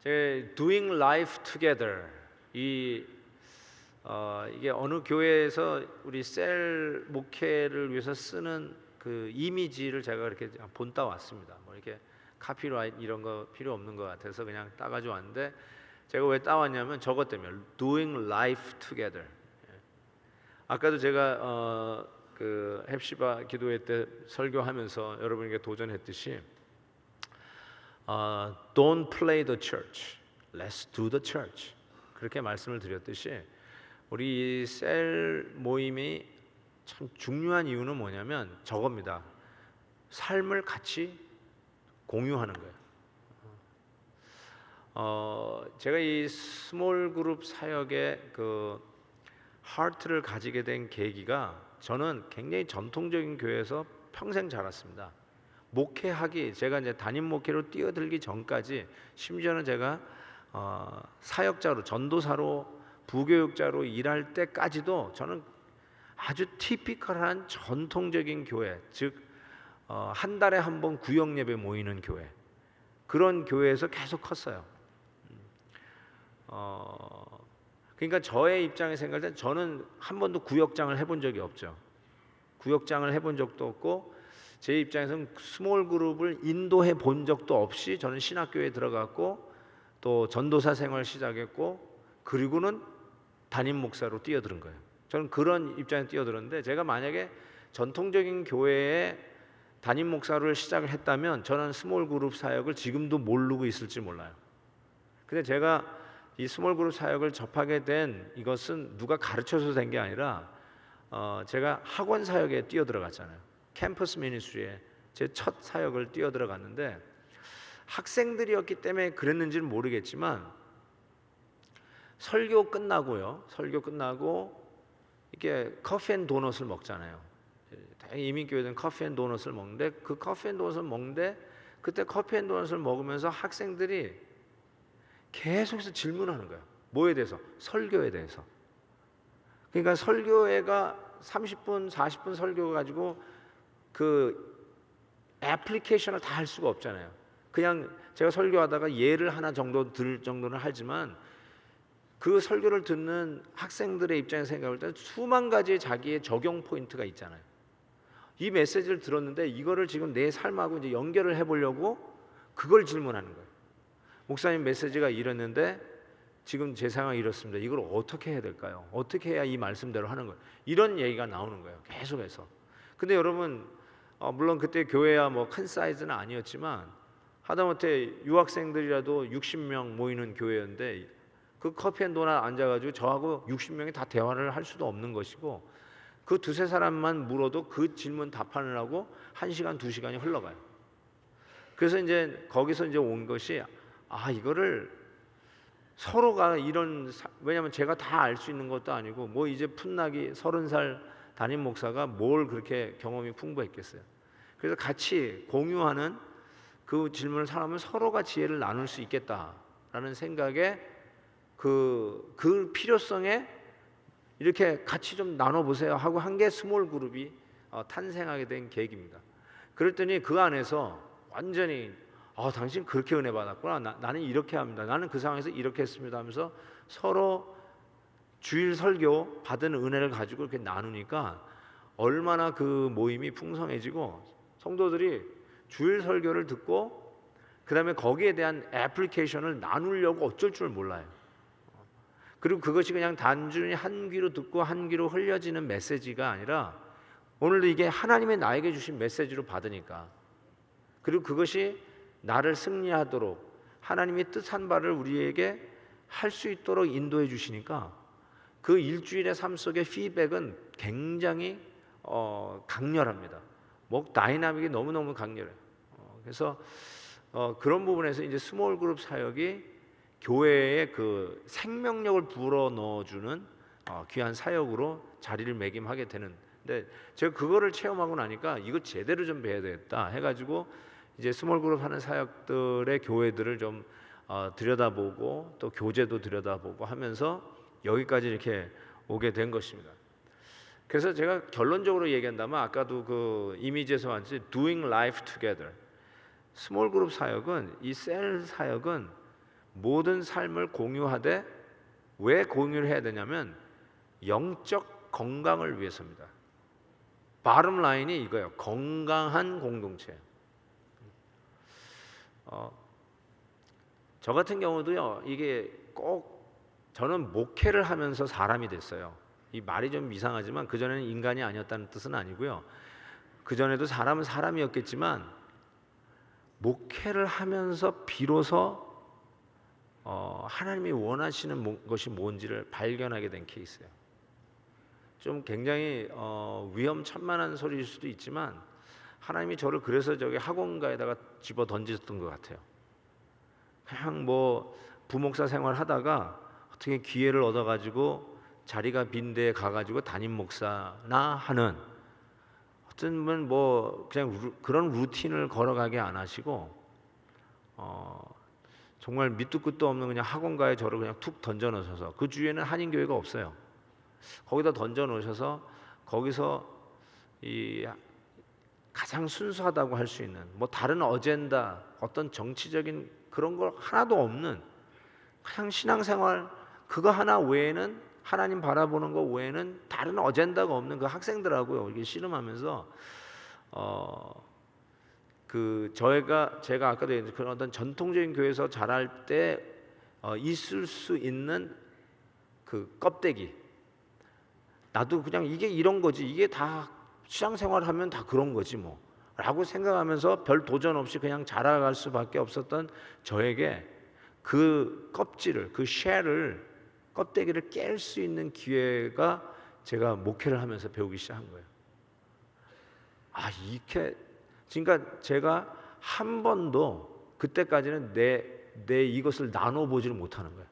제 Doing Life Together 이게 어느 교회에서 우리 셀 목회를 위해서 쓰는 그 이미지를 제가 이렇게 본따 왔습니다. 뭐 이렇게 카피라이트 이런 거 필요 없는 것 같아서 그냥 따가지고 왔는데, 제가 왜 따왔냐면 저것 때문에 Doing Life Together. 아까도 제가 그 헵시바 기도회 때 설교하면서 여러분에게 도전했듯이 Don't play the church, let's do the church, 그렇게 말씀을 드렸듯이 우리 셀 모임이 참 중요한 이유는 뭐냐면 저겁니다. 삶을 같이 공유하는 거예요. 제가 이 스몰 그룹 사역의 그 하트를 가지게 된 계기가, 저는 굉장히 전통적인 교회에서 평생 자랐습니다. 목회하기, 제가 이제 담임 목회로 뛰어들기 전까지, 심지어는 제가 사역자로, 전도사로, 부교육자로 일할 때까지도 저는 아주 티피컬한 전통적인 교회, 즉 한 달에 한 번 구역 예배 모이는 교회, 그런 교회에서 계속 컸어요. 그러니까 저의 입장에서 생각할 때 저는 한 번도 구역장을 해본 적이 없죠. 구역장을 해본 적도 없고, 제 입장에서는 스몰 그룹을 인도해 본 적도 없이 저는 신학교에 들어갔고, 또 전도사 생활 시작했고, 그리고는 담임 목사로 뛰어드는 거예요. 저는 그런 입장에 뛰어들었는데, 제가 만약에 전통적인 교회에 담임 목사를 시작을 했다면 저는 스몰 그룹 사역을 지금도 모르고 있을지 몰라요. 근데 제가 이 스몰 그룹 사역을 접하게 된 이것은 누가 가르쳐서 된 게 아니라 제가 학원 사역에 뛰어들어갔잖아요. 캠퍼스 미니스트리에 제 첫 사역을 뛰어들어갔는데, 학생들이었기 때문에 그랬는지는 모르겠지만 설교 끝나고 이게 커피 앤 도넛을 먹잖아요. 이민교회는 커피 앤 도넛을 먹는데, 그 커피 앤 도넛을 먹는데 그때 커피 앤 도넛을 먹으면서 학생들이 계속해서 질문하는 거예요. 뭐에 대해서? 설교에 대해서. 그러니까 설교회가 30분, 40분 설교 가지고 그 애플리케이션을 다 할 수가 없잖아요. 그냥 제가 설교하다가 예를 하나 정도 들 정도는 하지만, 그 설교를 듣는 학생들의 입장에서 생각할 때 수만 가지의 자기의 적용 포인트가 있잖아요. 이 메시지를 들었는데 이거를 지금 내 삶하고 이제 연결을 해보려고 그걸 질문하는 거예요. 목사님, 메시지가 이랬는데 지금 제 상황이 이렇습니다. 이걸 어떻게 해야 될까요? 어떻게 해야 이 말씀대로 하는 거예요? 이런 얘기가 나오는 거예요, 계속해서. 근데 여러분, 물론 그때 교회야 뭐 큰 사이즈는 아니었지만 하다못해 유학생들이라도 60명 모이는 교회였는데, 그 커피 앤 도넛 앉아가지고 저하고 60명이 다 대화를 할 수도 없는 것이고, 그 두세 사람만 물어도 그 질문 답하느라고 1시간, 2시간이 흘러가요. 그래서 이제 거기서 이제 온 것이, 이거를 서로가 왜냐면 제가 다 알 수 있는 것도 아니고, 뭐 이제 풋나기 30살 담임 목사가 뭘 그렇게 경험이 풍부했겠어요. 그래서 같이 공유하는 그 질문을 사람은 서로가 지혜를 나눌 수 있겠다라는 생각에 그 필요성에 이렇게 같이 좀 나눠보세요 하고 한 게 스몰 그룹이 탄생하게 된 계기입니다. 그랬더니 그 안에서 완전히 당신 그렇게 은혜 받았구나, 나는 이렇게 합니다, 나는 그 상황에서 이렇게 했습니다 하면서 서로 주일 설교 받은 은혜를 가지고 이렇게 나누니까 얼마나 그 모임이 풍성해지고, 성도들이 주일 설교를 듣고 그 다음에 거기에 대한 애플리케이션을 나누려고 어쩔 줄 몰라요. 그리고 그것이 그냥 단순히 한 귀로 듣고 한 귀로 흘려지는 메시지가 아니라, 오늘도 이게 하나님의 나에게 주신 메시지로 받으니까, 그리고 그것이 나를 승리하도록 하나님이 뜻한 바를 우리에게 할 수 있도록 인도해 주시니까, 그 일주일의 삶 속의 피드백은 굉장히 강렬합니다. 다이나믹이 너무너무 강렬해요. 그래서 그런 부분에서 이제 스몰 그룹 사역이 교회에 그 생명력을 불어 넣어주는 귀한 사역으로 자리를 매김하게 되는. 근데 제가 그거를 체험하고 나니까 이거 제대로 좀 배워야 되겠다 해가지고 이제 스몰 그룹 하는 사역들의 교회들을 좀 들여다보고, 또 교재도 들여다보고 하면서 여기까지 이렇게 오게 된 것입니다. 그래서 제가 결론적으로 얘기한다면, 아까도 그 이미지에서 왔듯이 Doing Life Together, 스몰 그룹 사역은, 이 셀 사역은 모든 삶을 공유하되, 왜 공유를 해야 되냐면 영적 건강을 위해서입니다. 바름 라인이 이거예요. 건강한 공동체. 저 같은 경우도요, 이게 꼭 저는 목회를 하면서 사람이 됐어요. 이 말이 좀 이상하지만 그전에는 인간이 아니었다는 뜻은 아니고요. 그전에도 사람은 사람이었겠지만 목회를 하면서 비로소 하나님이 원하시는 것이 뭔지를 발견하게 된 케이스예요. 좀 굉장히 위험천만한 소리일 수도 있지만 하나님이 저를 그래서 저기 학원가에다가 집어 던졌던 것 같아요. 그냥 뭐 부목사 생활하다가 어떻게 기회를 얻어가지고 자리가 빈 데에 가가지고 담임 목사나 하는, 어떤 분 뭐 그냥 그런 루틴을 걸어가게 안 하시고 정말 밑도 끝도 없는 그냥 학원가에 저를 그냥 툭 던져 놓으셔서, 그 주위에는 한인교회가 없어요. 거기다 던져 놓으셔서 거기서 이 가장 순수하다고 할 수 있는 뭐 다른 어젠다, 어떤 정치적인 그런 걸 하나도 없는 그냥 신앙생활 그거 하나 외에는, 하나님 바라보는 거 외에는 다른 어젠다가 없는 그 학생들하고요 이게 씨름하면서 제가 아까도 얘기했던 그런 어떤 전통적인 교회에서 자랄 때 있을 수 있는 그 껍데기, 나도 그냥 이게 이런 거지, 이게 다 신앙생활하면 다 그런 거지 뭐 라고 생각하면서 별 도전 없이 그냥 자라갈 수밖에 없었던 저에게 그 껍질을, 그 쉘을, 껍데기를 깰 수 있는 기회가 제가 목회를 하면서 배우기 시작한 거예요. 이렇게, 그러니까 제가 한 번도 그때까지는 내 이것을 나눠보지를 못하는 거예요.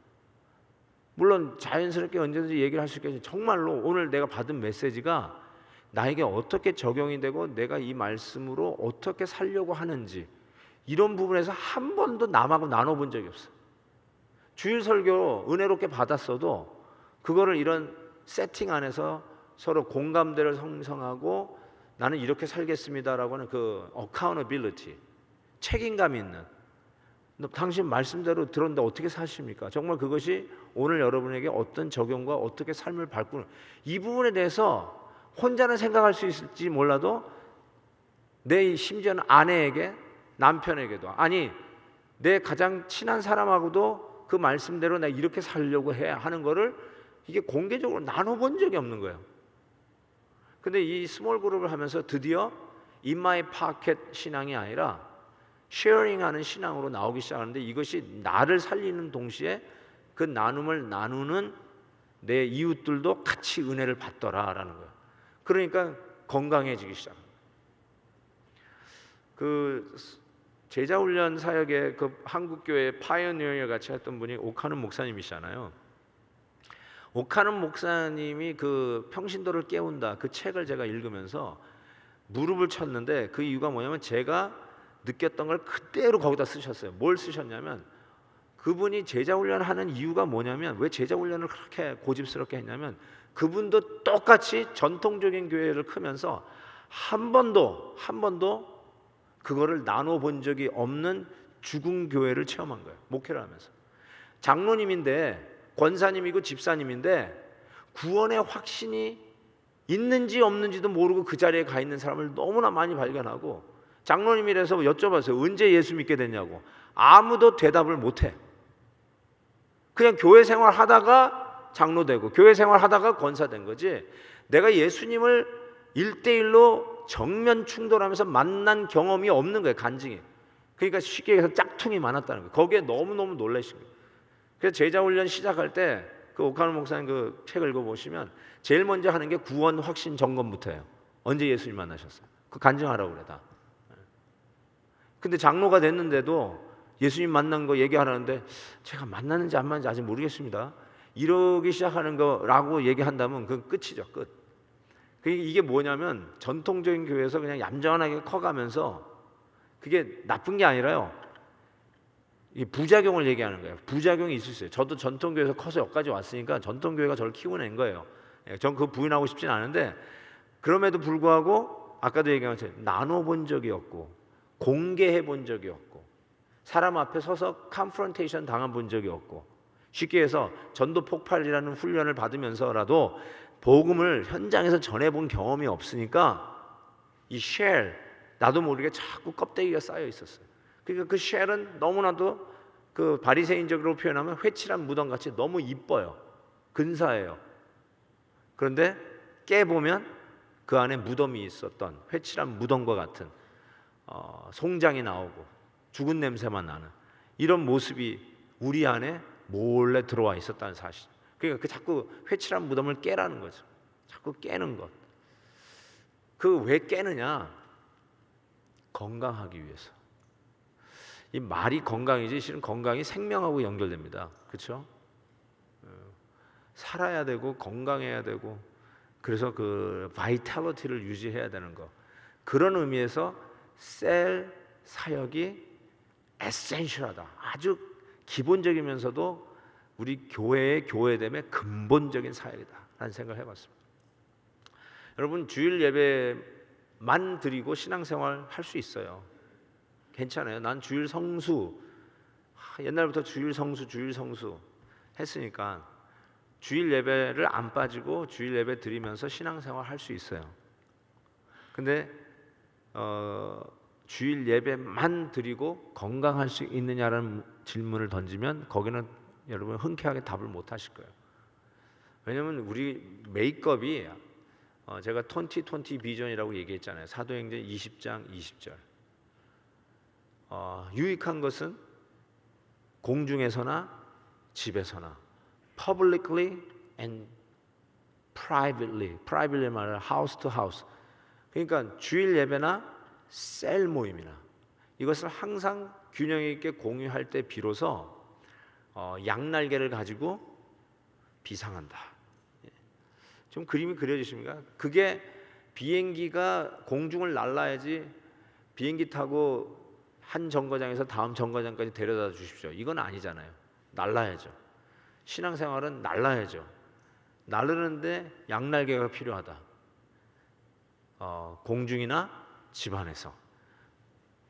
물론 자연스럽게 언제든지 얘기를 할 수 있겠지만 정말로 오늘 내가 받은 메시지가 나에게 어떻게 적용이 되고 내가 이 말씀으로 어떻게 살려고 하는지, 이런 부분에서 한 번도 남하고 나눠본 적이 없어요. 주일 설교 은혜롭게 받았어도 그거를 이런 세팅 안에서 서로 공감대를 형성하고 나는 이렇게 살겠습니다라고 하는 그 accountability, 책임감 있는, 당신 말씀대로 들었는데 어떻게 사십니까? 정말 그것이 오늘 여러분에게 어떤 적용과 어떻게 삶을 바꾸는, 이 부분에 대해서 혼자는 생각할 수 있을지 몰라도 내 심지어는 아내에게, 남편에게도, 아니 내 가장 친한 사람하고도 그 말씀대로 내가 이렇게 살려고 해야 하는 거를 이게 공개적으로 나눠본 적이 없는 거예요. 근데 이 스몰 그룹을 하면서 드디어 in my pocket 신앙이 아니라 쉐어링하는 신앙으로 나오기 시작하는데, 이것이 나를 살리는 동시에 그 나눔을 나누는 내 이웃들도 같이 은혜를 받더라라는 거예요. 그러니까 건강해지기 시작합니다. 그 제자훈련 사역에 그 한국교회 파이어니어 같이 했던 분이 오카는 목사님이시잖아요. 오카는 목사님이 그 평신도를 깨운다 그 책을 제가 읽으면서 무릎을 쳤는데, 그 이유가 뭐냐면 제가 느꼈던 걸 그대로 거기다 쓰셨어요. 뭘 쓰셨냐면, 그분이 제자훈련하는 이유가 뭐냐면, 왜 제자훈련을 그렇게 고집스럽게 했냐면, 그분도 똑같이 전통적인 교회를 크면서 한 번도 그거를 나눠본 적이 없는 죽은 교회를 체험한 거예요. 목회를 하면서. 장로님인데, 권사님이고 집사님인데 구원의 확신이 있는지 없는지도 모르고 그 자리에 가 있는 사람을 너무나 많이 발견하고, 장로님이라서 여쭤봤어요. 언제 예수 믿게 됐냐고. 아무도 대답을 못해. 그냥 교회 생활 하다가 장로 되고 교회 생활 하다가 권사 된 거지, 내가 예수님을 1대1로 정면 충돌하면서 만난 경험이 없는 거예요. 간증이. 그러니까 쉽게 얘기해서 짝퉁이 많았다는 거예요. 거기에 너무너무 놀라신 거예요. 그래서 제자훈련 시작할 때 그 오카노 목사님 그 책을 읽어보시면 제일 먼저 하는 게 구원 확신 점검부터예요. 언제 예수님 만나셨어요? 그 간증하라고 그래 다. 근데 장로가 됐는데도 예수님 만난 거 얘기하라는데 제가 만났는지 안 만났는지 아직 모르겠습니다. 이러기 시작하는 거라고 얘기한다면 그건 끝이죠. 끝. 이게 뭐냐면 전통적인 교회에서 그냥 얌전하게 커가면서 그게 나쁜 게 아니라요, 이 부작용을 얘기하는 거예요. 부작용이 있을 수 있어요. 저도 전통교회에서 커서 여기까지 왔으니까 전통교회가 저를 키워낸 거예요. 전 그거 부인하고 싶진 않은데, 그럼에도 불구하고 아까도 얘기한 것처럼 나눠본 적이 없고 공개해 본 적이 없고 사람 앞에 서서 컨프런테이션 당한 본 적이 없고, 쉽게 해서 전도 폭발이라는 훈련을 받으면서라도 복음을 현장에서 전해본 경험이 없으니까 이 쉘, 나도 모르게 자꾸 껍데기가 쌓여 있었어요. 그러니까 그 쉘은 너무나도 그 바리새인적으로 표현하면 회칠한 무덤같이 너무 이뻐요. 근사해요. 그런데 깨보면 그 안에 무덤이 있었던, 회칠한 무덤과 같은 송장이 나오고 죽은 냄새만 나는 이런 모습이 우리 안에 몰래 들어와 있었다는 사실. 그러니까 그 자꾸 회칠한 무덤을 깨라는 거죠. 자꾸 깨는 것. 그 왜 깨느냐? 건강하기 위해서. 이 말이 건강이지 실은 건강이 생명하고 연결됩니다. 그렇죠? 살아야 되고 건강해야 되고, 그래서 그 바이탈리티를 유지해야 되는 거. 그런 의미에서 셀 사역이 에센셜하다. 아주 기본적이면서도 우리 교회의 교회됨의 근본적인 사역이다 라는 생각을 해봤습니다. 여러분, 주일 예배만 드리고 신앙생활 할 수 있어요. 괜찮아요. 난 주일 성수, 옛날부터 주일 성수 했으니까 주일 예배를 안 빠지고 주일 예배 드리면서 신앙생활 할 수 있어요. 근데 주일 예배만 드리고 건강할 수 있느냐라는 질문을 던지면 거기는 여러분 흔쾌하게 답을 못 하실 거예요. 왜냐하면 우리 메이크업이 제가 2020 비전이라고 얘기했잖아요. 사도행전 20장 20절. 유익한 것은 공중에서나 집에서나 publicly and privately 말하는 house to house. 그러니까 주일 예배나 셀 모임이나 이것을 항상 균형 있게 공유할 때 비로소 양날개를 가지고 비상한다. 좀 그림이 그려지십니까? 그게 비행기가 공중을 날아야지 비행기 타고 한 정거장에서 다음 정거장까지 데려다 주십시오. 이건 아니잖아요. 날아야죠. 신앙생활은 날아야죠. 날르는데 양날개가 필요하다. 공중이나 집안에서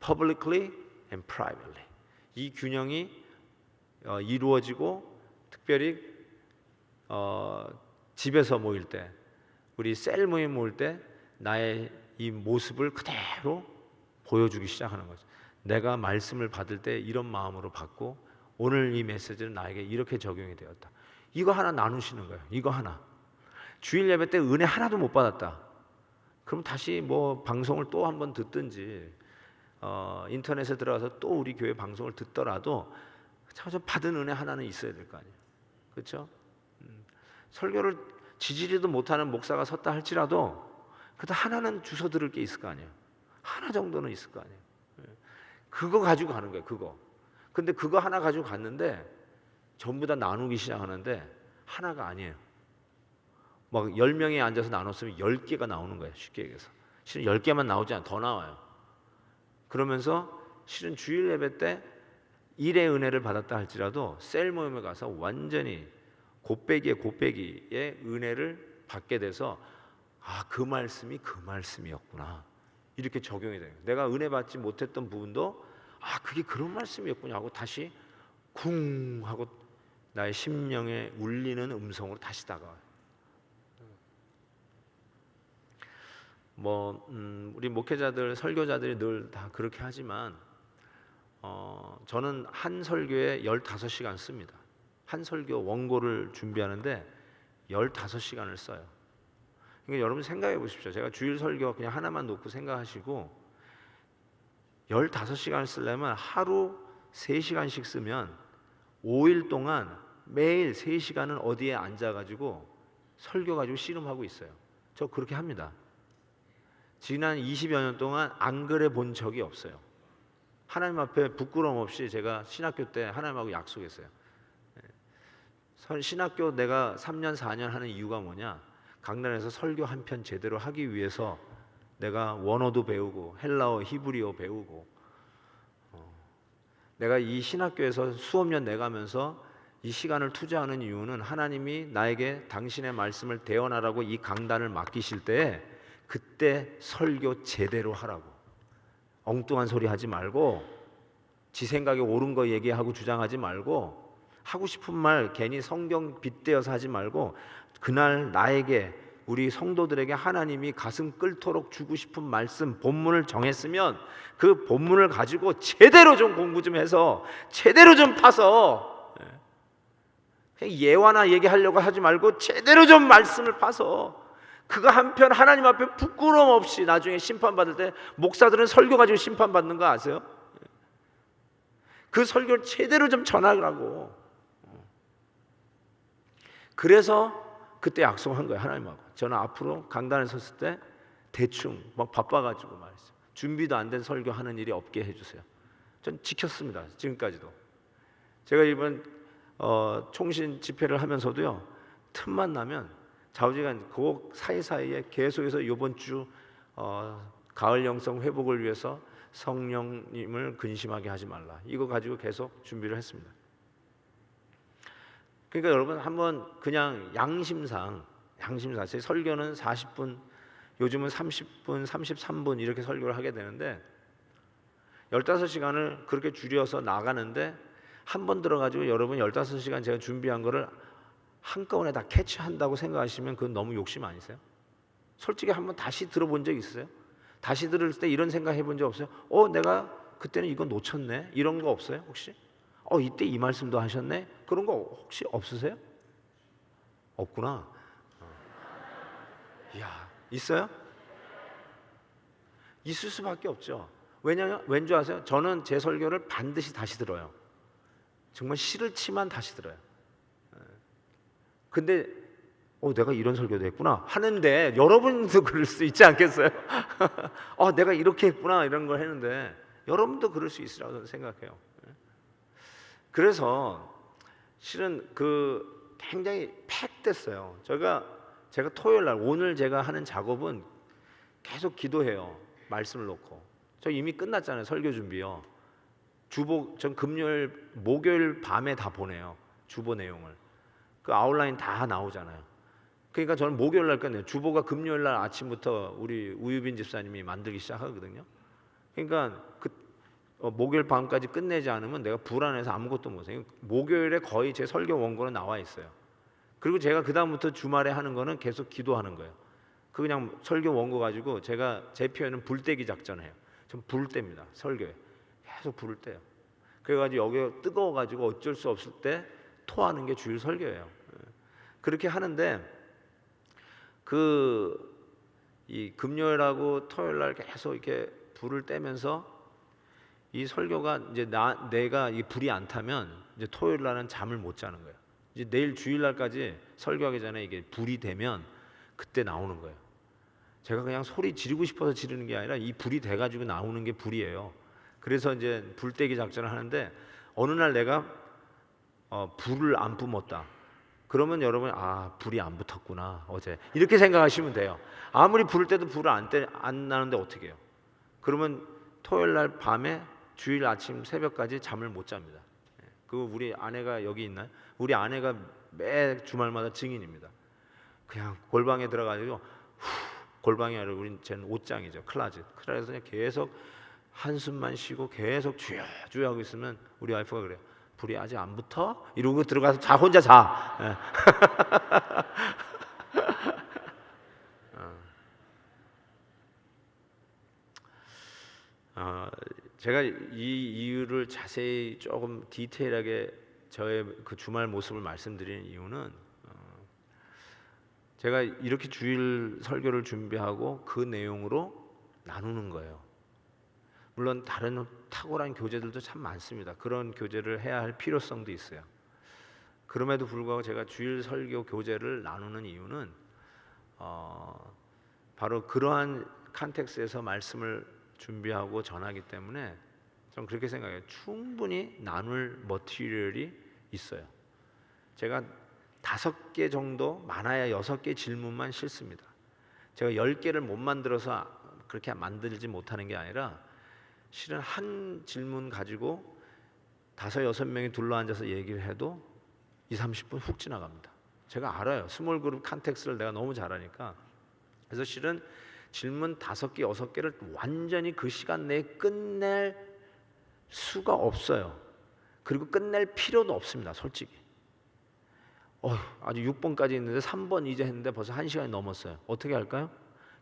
publicly and privately 이 균형이 이루어지고, 특별히 집에서 모일 때, 우리 셀 모임 모일 때 나의 이 모습을 그대로 보여주기 시작하는 거죠. 내가 말씀을 받을 때 이런 마음으로 받고 오늘 이 메시지는 나에게 이렇게 적용이 되었다. 이거 하나 나누시는 거예요. 이거 하나. 주일 예배 때 은혜 하나도 못 받았다. 그럼 다시 뭐 방송을 또 한번 듣든지 인터넷에 들어가서 또 우리 교회 방송을 듣더라도 저 받은 은혜 하나는 있어야 될 거 아니에요. 그렇죠? 설교를 지지리도 못하는 목사가 섰다 할지라도 그래도 하나는 주워 들을 게 있을 거 아니에요. 하나 정도는 있을 거 아니에요. 그거 가지고 가는 거예요. 그거. 근데 그거 하나 가지고 갔는데 전부 다 나누기 시작하는데 하나가 아니에요. 막 10명이 앉아서 나눴으면 10개가 나오는 거예요. 쉽게 얘기해서. 실은 10개만 나오지 않아, 더 나와요. 그러면서 실은 주일 예배 때 일의 은혜를 받았다 할지라도 셀 모임에 가서 완전히 곱빼기의 은혜를 받게 돼서 그 말씀이 그 말씀이었구나. 이렇게 적용이 돼요. 내가 은혜 받지 못했던 부분도 그게 그런 말씀이었구나 하고 다시 쿵 하고 나의 심령에 울리는 음성으로 다시 다가와요. 우리 목회자들, 설교자들이 늘 다 그렇게 하지만 저는 한 설교에 15시간 씁니다. 한 설교 원고를 준비하는데 15시간을 써요. 그러니까 여러분 생각해 보십시오. 제가 주일 설교 그냥 하나만 놓고 생각하시고 15시간을 쓰려면 하루 3시간씩 쓰면 5일 동안 매일 3시간은 어디에 앉아가지고 설교 가지고 씨름하고 있어요. 저 그렇게 합니다. 지난 20여 년 동안 안 그래 본 적이 없어요. 하나님 앞에 부끄러움 없이 제가 신학교 때 하나님하고 약속했어요. 신학교 내가 3년 4년 하는 이유가 뭐냐? 강단에서 설교 한 편 제대로 하기 위해서 내가 원어도 배우고 헬라어, 히브리어 배우고 내가 이 신학교에서 수업료 내가면서 이 시간을 투자하는 이유는 하나님이 나에게 당신의 말씀을 대언하라고 이 강단을 맡기실 때 그때 설교 제대로 하라고, 엉뚱한 소리 하지 말고 지 생각에 옳은 거 얘기하고 주장하지 말고, 하고 싶은 말 괜히 성경 빗대어서 하지 말고, 그날 나에게, 우리 성도들에게 하나님이 가슴 끓도록 주고 싶은 말씀, 본문을 정했으면 그 본문을 가지고 제대로 좀 공부 좀 해서 제대로 좀 파서, 예화나 얘기하려고 하지 말고 제대로 좀 말씀을 파서 그거 한편 하나님 앞에 부끄러움 없이 나중에 심판받을 때, 목사들은 설교 가지고 심판받는 거 아세요? 그 설교를 제대로 좀 전하라고. 그래서 그때 약속한 거예요, 하나님하고. 저는 앞으로 강단에 섰을 때 대충 막 바빠가지고 말했어요. 준비도 안 된 설교하는 일이 없게 해주세요. 전 지켰습니다, 지금까지도. 제가 이번 총신 집회를 하면서도요, 틈만 나면 좌우지간 그 사이사이에 계속해서 이번 주 가을 영성 회복을 위해서 성령님을 근심하게 하지 말라, 이거 가지고 계속 준비를 했습니다. 그러니까 여러분, 한번 그냥 양심상 제 설교는 40분, 요즘은 30분, 33분 이렇게 설교를 하게 되는데 15시간을 그렇게 줄여서 나가는데, 한 번 들어가지고 여러분 15시간 제가 준비한 거를 한꺼번에 다 캐치한다고 생각하시면 그건 너무 욕심 아니세요? 솔직히 한번 다시 들어본 적 있으세요? 다시 들을 때 이런 생각 해본 적 없어요? 내가 그때는 이거 놓쳤네, 이런 거 없어요 혹시? 이때 이 말씀도 하셨네, 그런 거 혹시 없으세요? 없구나. 이야, 있어요? 있을 수밖에 없죠. 왜냐면 왠지 아세요? 저는 제 설교를 반드시 다시 들어요. 정말 싫을지만 다시 들어요. 근데 내가 이런 설교도 했구나 하는데, 여러분도 그럴 수 있지 않겠어요? 내가 이렇게 했구나, 이런 걸 했는데 여러분도 그럴 수 있으라고 생각해요. 그래서 실은 굉장히 팩됐어요. 제가 토요일 날, 오늘 제가 하는 작업은 계속 기도해요. 말씀을 놓고. 저 이미 끝났잖아요, 설교 준비요. 전 금요일, 목요일 밤에 다 보내요, 주보 내용을. 그 아웃라인 다 나오잖아요. 그러니까 저는 목요일 날 끝내요. 주보가 금요일 날 아침부터 우리 우유빈 집사님이 만들기 시작하거든요. 그러니까 목요일 밤까지 끝내지 않으면 내가 불안해서 아무것도 못해요. 목요일에 거의 제 설교 원고는 나와 있어요. 그리고 제가 그 다음부터 주말에 하는 거는 계속 기도하는 거예요. 그냥 설교 원고 가지고 제가, 제 표현은 불때기 작전해요. 전 불을 뗍니다, 설교에. 계속 불을 떼요. 그래가지고 여기가 뜨거워가지고 어쩔 수 없을 때 토하는 게 주일 설교예요. 그렇게 하는데, 이 금요일하고 토요일 날 계속 이렇게 불을 떼면서 이 설교가 이제 내가 이 불이 안 타면 이제 토요일 날은 잠을 못 자는 거예요. 이제 내일 주일 날까지 설교하기 전에 이게 불이 되면 그때 나오는 거예요. 제가 그냥 소리 지르고 싶어서 지르는 게 아니라 이 불이 돼 가지고 나오는 게 불이에요. 그래서 이제 불떼기 작전을 하는데, 어느 날 내가 불을 안 뿜었다. 그러면 여러분, 불이 안 붙었구나 어제, 이렇게 생각하시면 돼요. 아무리 부를 때도 불을 안 나는데 어떻게 해요? 그러면 토요일 날 밤에 주일 아침 새벽까지 잠을 못 잡니다. 우리 아내가 여기 있나요? 우리 아내가 매 주말마다 증인입니다. 그냥 골방에 들어가지고 골방이 아니라 쟤는 옷장이죠, 클라짓. 그래서 그냥 계속 한숨만 쉬고 계속 주여 주여 하고 있으면 우리 와이프가 그래요. 불이 아직 안 붙어? 이러고 들어가서 혼자 자. 제가 이 이유를 자세히 조금 디테일하게 저의 그 주말 모습을 말씀드리는 이유는, 제가 이렇게 주일 설교를 준비하고 그 내용으로 나누는 거예요. 물론 다른 탁월한 교재들도 참 많습니다. 그런 교재를 해야 할 필요성도 있어요. 그럼에도 불구하고 제가 주일 설교 교재를 나누는 이유는 바로 그러한 컨텍스트에서 말씀을 준비하고 전하기 때문에 저는 그렇게 생각해요. 충분히 나눌 머티리얼이 있어요. 제가 5개 정도, 많아야 6개 질문만 싫습니다. 제가 10개를 못 만들어서 그렇게 만들지 못하는 게 아니라, 실은 한 질문 가지고 5, 6명이 둘러앉아서 얘기를 해도 20, 30분 훅 지나갑니다. 제가 알아요. 스몰 그룹 컨텍스트를 내가 너무 잘 아니까. 그래서 실은 질문 5개, 6개를 완전히 그 시간 내에 끝낼 수가 없어요. 그리고 끝낼 필요도 없습니다. 솔직히. 아주 6번까지 있는데 3번 이제 했는데 벌써 1시간이 넘었어요. 어떻게 할까요?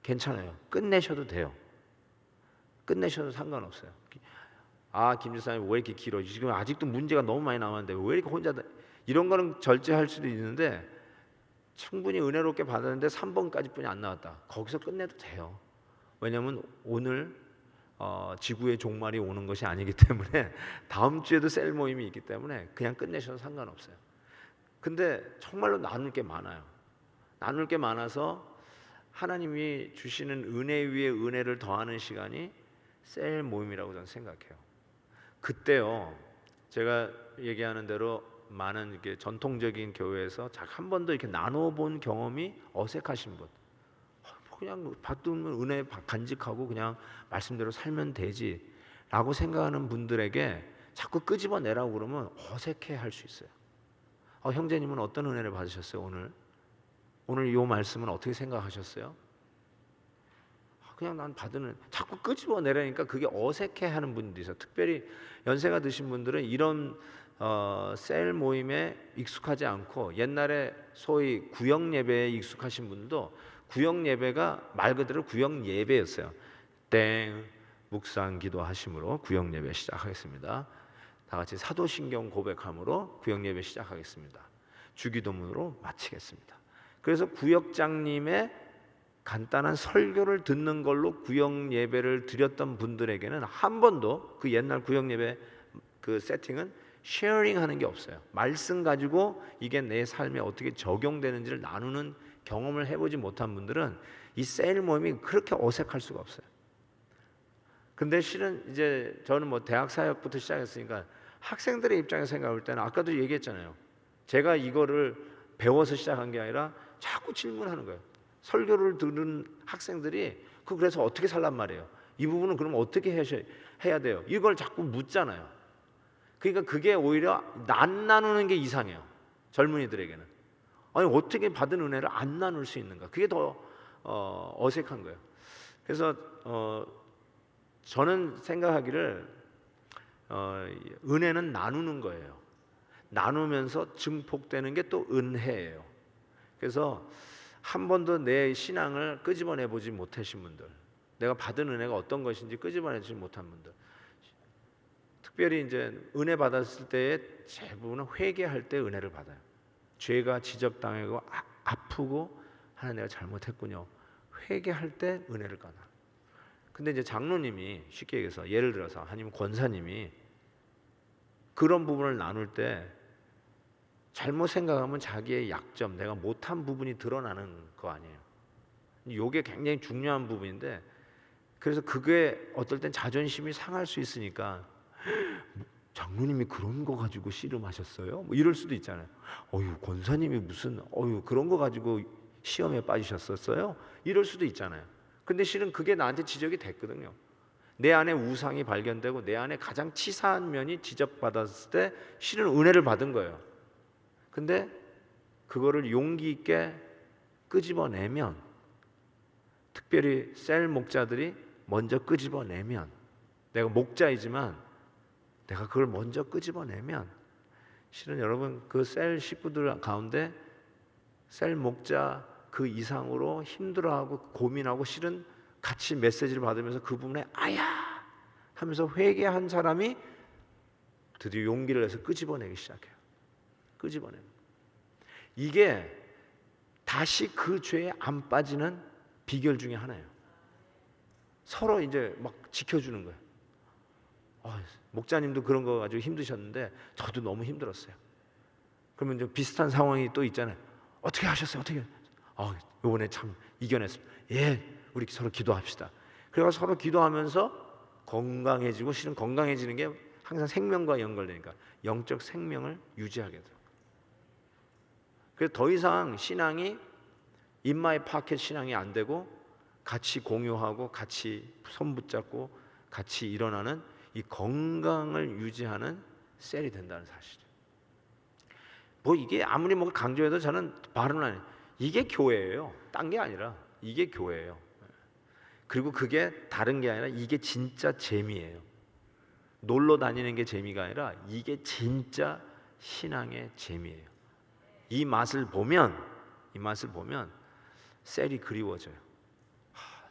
괜찮아요. 끝내셔도 돼요. 끝내셔도 상관없어요. 김 집사님 왜 이렇게 길어? 지금 아직도 문제가 너무 많이 남았는데 왜 이렇게 혼자 이런 거는 절제할 수도 있는데 충분히 은혜롭게 받았는데 3번까지 뿐이 안 나왔다. 거기서 끝내도 돼요. 왜냐하면 오늘 지구의 종말이 오는 것이 아니기 때문에 다음 주에도 셀 모임이 있기 때문에 그냥 끝내셔도 상관없어요. 근데 정말로 나눌 게 많아요. 나눌 게 많아서 하나님이 주시는 은혜 위에 은혜를 더하는 시간이 셀 모임이라고 저는 생각해요. 그때요, 제가 얘기하는 대로 많은 이렇게 전통적인 교회에서 한 번도 이렇게 나눠본 경험이 어색하신 분, 그냥 받으면 은혜 간직하고 그냥 말씀대로 살면 되지라고 생각하는 분들에게 자꾸 끄집어내라고 그러면 어색해할 수 있어요. 형제님은 어떤 은혜를 받으셨어요? 오늘 이 말씀은 어떻게 생각하셨어요? 그냥 난 받는, 자꾸 끄집어내라니까 그게 어색해하는 분들이 있어요. 특별히 연세가 드신 분들은 이런 셀 모임에 익숙하지 않고 옛날에 소위 구역 예배에 익숙하신 분들도 구역 예배가 말 그대로 구역 예배였어요. 땡 묵상 기도하심으로 구역 예배 시작하겠습니다. 다 같이 사도신경 고백함으로 구역 예배 시작하겠습니다. 주기도문으로 마치겠습니다. 그래서 구역장님의 간단한 설교를 듣는 걸로 구역 예배를 드렸던 분들에게는 한 번도 그 옛날 구역 예배 그 세팅은 쉐어링하는 게 없어요. 말씀 가지고 이게 내 삶에 어떻게 적용되는지를 나누는 경험을 해보지 못한 분들은 이 셀 모임이 그렇게 어색할 수가 없어요. 근데 실은 이제 저는 뭐 대학 사역부터 시작했으니까 학생들의 입장에서 생각할 때는 아까도 얘기했잖아요. 제가 이거를 배워서 시작한 게 아니라 자꾸 질문하는 거예요. 설교를 들은 학생들이 그래서 어떻게 살란 말이에요. 이 부분은 그럼 어떻게 해야 돼요? 이걸 자꾸 묻잖아요. 그러니까 그게 오히려 안 나누는 게 이상해요. 젊은이들에게는. 아니 어떻게 받은 은혜를 안 나눌 수 있는가? 그게 더 어색한 거예요. 그래서 저는 생각하기를 은혜는 나누는 거예요. 나누면서 증폭되는 게 또 은혜예요. 그래서 한 번도 내 신앙을 끄집어내 보지 못하신 분들, 내가 받은 은혜가 어떤 것인지 끄집어내지 못한 분들, 특별히 이제 은혜 받았을 때의 대부분은 회개할 때 은혜를 받아요. 죄가 지적당하고 아프고 하나님 내가 잘못했군요. 회개할 때 은혜를 받아. 근데 이제 장로님이 쉽게 얘기해서 예를 들어서 아니면 권사님이 그런 부분을 나눌 때 잘못 생각하면 자기의 약점, 내가 못한 부분이 드러나는 거 아니에요. 이게 굉장히 중요한 부분인데 그래서 그게 어떨 땐 자존심이 상할 수 있으니까 장로님이 그런 거 가지고 씨름하셨어요? 뭐 이럴 수도 있잖아요. 권사님이 무슨 그런 거 가지고 시험에 빠지셨었어요? 이럴 수도 있잖아요. 근데 실은 그게 나한테 지적이 됐거든요. 내 안에 우상이 발견되고 내 안에 가장 치사한 면이 지적받았을 때 실은 은혜를 받은 거예요. 근데 그거를 용기 있게 끄집어내면, 특별히 셀 목자들이 먼저 끄집어내면, 내가 목자이지만 내가 그걸 먼저 끄집어내면 실은 여러분 그 셀 식구들 가운데 셀 목자 그 이상으로 힘들어하고 고민하고 실은 같이 메시지를 받으면서 그 부분에 아야 하면서 회개한 사람이 드디어 용기를 내서 끄집어내기 시작해요. 끄집어내는. 이게 다시 그 죄에 안 빠지는 비결 중에 하나예요. 서로 이제 막 지켜주는 거예요. 목자님도 그런 거 가지고 힘드셨는데 저도 너무 힘들었어요. 그러면 이제 비슷한 상황이 또 있잖아요. 어떻게 하셨어요? 어떻게? 이번에 참 이겨냈습니다. 예, 우리 서로 기도합시다. 그래서 서로 기도하면서 건강해지고, 실은 건강해지는 게 항상 생명과 연결되니까 영적 생명을 유지하게 돼요. 그래서 더 이상 신앙이 인마이 파켓 신앙이 안 되고 같이 공유하고 같이 손 붙잡고 같이 일어나는 이 건강을 유지하는 셀이 된다는 사실이에요. 이게 아무리 강조해도 저는 발언은 아니에요. 이게 교회예요. 딴 게 아니라 이게 교회예요. 그리고 그게 다른 게 아니라 이게 진짜 재미예요. 놀러 다니는 게 재미가 아니라 이게 진짜 신앙의 재미예요. 이 맛을 보면 셀이 그리워져요.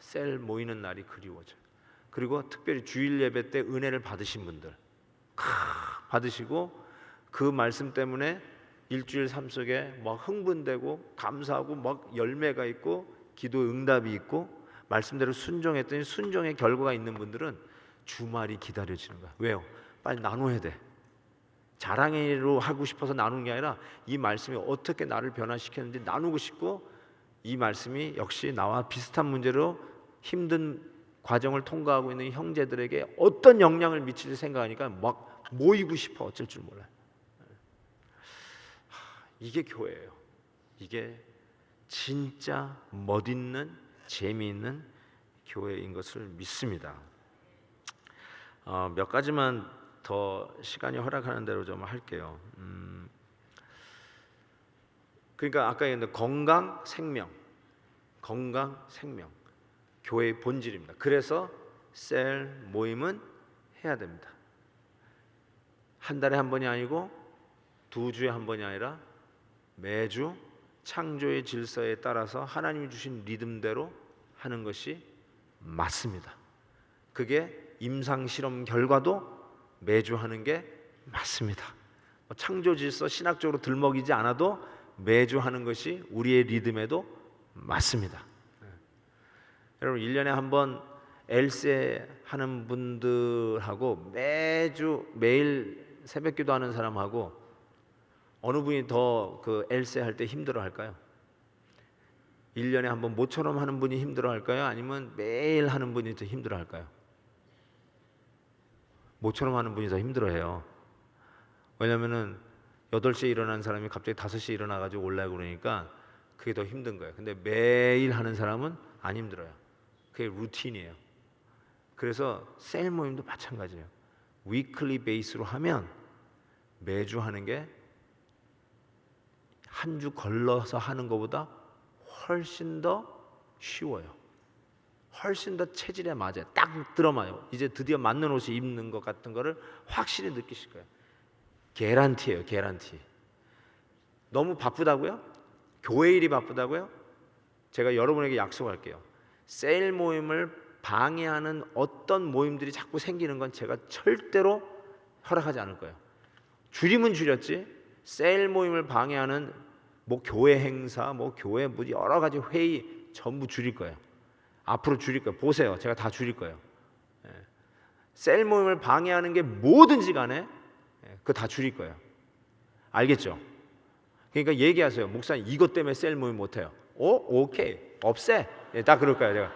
셀 모이는 날이 그리워져요. 그리고 특별히 주일 예배 때 은혜를 받으신 분들 받으시고 그 말씀 때문에 일주일 삶 속에 막 흥분되고 감사하고 막 열매가 있고 기도 응답이 있고 말씀대로 순종했더니 순종의 결과가 있는 분들은 주말이 기다려지는 거야. 왜요? 빨리 나눠야 돼. 자랑으로 하고 싶어서 나누는 게 아니라 이 말씀이 어떻게 나를 변화시켰는지 나누고 싶고, 이 말씀이 역시 나와 비슷한 문제로 힘든 과정을 통과하고 있는 형제들에게 어떤 영향을 미칠지 생각하니까 막 모이고 싶어. 어쩔 줄 몰라요. 이게 교회예요. 이게 진짜 멋있는 재미있는 교회인 것을 믿습니다. 몇 가지만 더 시간이 허락하는 대로 좀 할게요. 그러니까 아까 얘기했는데 건강, 생명, 교회의 본질입니다. 그래서 셀 모임은 해야 됩니다. 한 달에 한 번이 아니고 2주에 한 번이 아니라 매주 창조의 질서에 따라서 하나님이 주신 리듬대로 하는 것이 맞습니다. 그게 임상 실험 결과도 매주 하는 게 맞습니다. 창조 질서 신학적으로 들먹이지 않아도 매주 하는 것이 우리의 리듬에도 맞습니다. 여러분 1년에 한 번 엘세 하는 분들하고 매일 새벽기도 하는 사람하고 어느 분이 더 그 엘세 할 때 힘들어 할까요? 1년에 한 번 모처럼 하는 분이 힘들어 할까요? 아니면 매일 하는 분이 더 힘들어 할까요? 모처럼 하는 분이 더 힘들어 해요. 왜냐면은 8시에 일어나는 사람이 갑자기 5시에 일어나가지고 올라가고 그러니까 그게 더 힘든 거예요. 근데 매일 하는 사람은 안 힘들어요. 그게 루틴이에요. 그래서 셀 모임도 마찬가지예요. 위클리 베이스로 하면 매주 하는 게 한 주 걸러서 하는 것보다 훨씬 더 쉬워요. 훨씬 더 체질에 맞아요. 딱 들어맞아요. 이제 드디어 맞는 옷을 입는 것 같은 거를 확실히 느끼실 거예요. 개런티예요. 개런티. 너무 바쁘다고요? 교회 일이 바쁘다고요? 제가 여러분에게 약속할게요. 셀 모임을 방해하는 어떤 모임들이 자꾸 생기는 건 제가 절대로 허락하지 않을 거예요. 줄이면 줄였지 셀 모임을 방해하는 뭐 교회 행사, 뭐 교회 뭐 여러 가지 회의 전부 줄일 거예요. 앞으로 줄일 거예요. 보세요. 제가 다 줄일 거예요. 셀 모임을 방해하는 게 뭐든지 간에 그거 다 줄일 거예요. 알겠죠? 그러니까 얘기하세요. 목사님 이것 때문에 셀 모임 못해요. 오케이. 없애. 딱 그럴 거예요.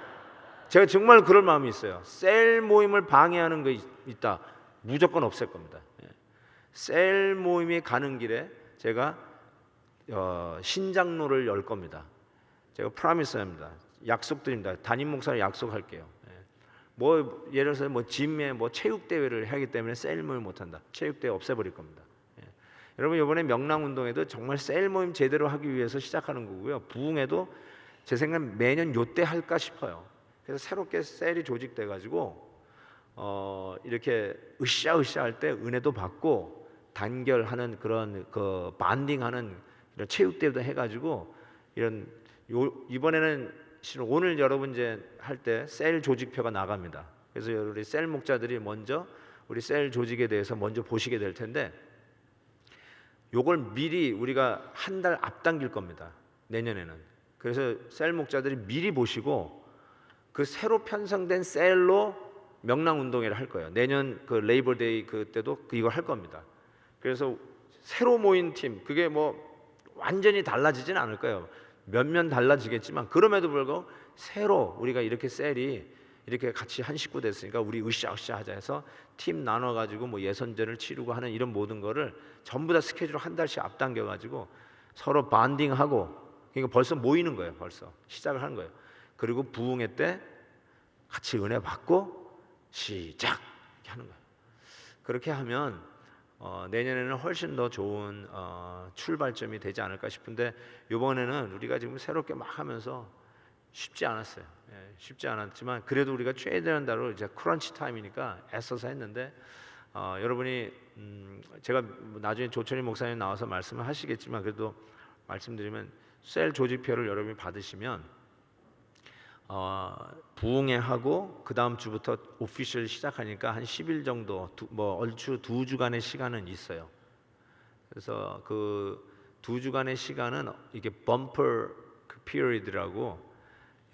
제가 정말 그럴 마음이 있어요. 셀 모임을 방해하는 거 있다. 무조건 없앨 겁니다. 셀 모임이 가는 길에 제가 신장로를 열 겁니다. 제가 프라미스합니다. 약속드립니다. 담임 목사를 약속할게요. 뭐 예를 들어서 뭐 짐에 뭐 체육 대회를 하기 때문에 셀 모임 못 한다. 체육 대회 없애버릴 겁니다. 여러분 이번에 명랑 운동에도 정말 셀 모임 제대로 하기 위해서 시작하는 거고요. 부흥에도 제 생각엔 매년 요때 할까 싶어요. 그래서 새롭게 셀이 조직돼 가지고 이렇게 으쌰으쌰 할 때 은혜도 받고 단결하는 그런 그 반딩하는 이런 체육대회도 해가지고 이번에는 오늘 여러분 이제 할 때 셀 조직표가 나갑니다. 그래서 우리 셀 목자들이 먼저 우리 셀 조직에 대해서 먼저 보시게 될 텐데 요걸 미리 우리가 한 달 앞당길 겁니다. 내년에는. 그래서 셀 목자들이 미리 보시고 그 새로 편성된 셀로 명랑운동회를 할 거예요. 내년 그 레이버데이 그때도 이걸 할 겁니다. 그래서 새로 모인 팀 그게 뭐 완전히 달라지진 않을 거예요. 몇몇 달라지겠지만 그럼에도 불구하고 새로 우리가 이렇게 셀이 이렇게 같이 한 식구 됐으니까 우리 으쌰으쌰 하자 해서 팀 나눠가지고 뭐 예선전을 치르고 하는 이런 모든 거를 전부 다 스케줄을 한 달씩 앞당겨가지고 서로 반딩하고 그러니까 벌써 모이는 거예요. 벌써 시작을 하는 거예요. 그리고 부흥회 때 같이 은혜 받고 시작 이렇게 하는 거예요. 그렇게 하면 내년에는 훨씬 더 좋은 출발점이 되지 않을까 싶은데 이번에는 우리가 지금 새롭게 막 하면서 쉽지 않았어요. 쉽지 않았지만 그래도 우리가 최대한 다로 이제 크런치 타임이니까 애써서 했는데 여러분이 제가 나중에 조천희 목사님 나와서 말씀을 하시겠지만 그래도 말씀드리면 셀 조직표를 여러분이 받으시면 부흥회하고 그 다음 주부터 오피셜 시작하니까 한 10일 정도 얼추 2주간의 시간은 있어요. 그래서 그 2주간의 시간은 이게 범퍼 피리드라고